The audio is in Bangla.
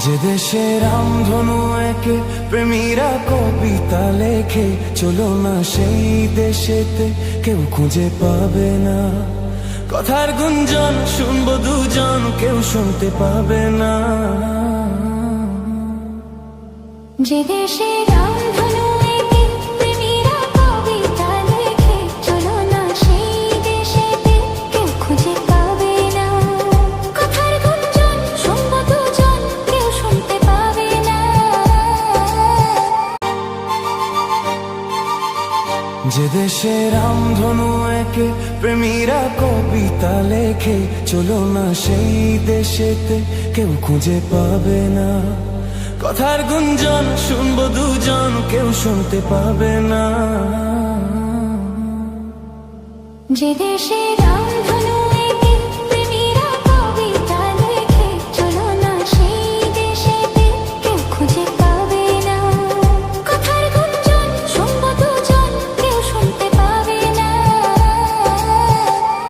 যে দেশে রামধনু একে প্রেমীরা কবিতা লেখে, চলো না সেই দেশেতে কেউ খুঁজে পাবে না। কথার গুঞ্জন শুনবো দুজন, কেউ শুনতে পাবে না। যে দেশে রামধনু একে প্রেমীরা কবিতা লেখে, চলো না সেই দেশেতে কেউ খুঁজে পাবে না। কথার গুঞ্জন শুনবো দুজন, কেউ শুনতে পাবে না। যে দেশে রামধনু একে প্রেমীরা কবিতা লেখে, চলো না সেই দেশেতে কেউ খুঁজে পাবে না। কথার গুঞ্জন শুনবো দুজন, কেউ শুনতে পাবে না। যে দেশে রামধনু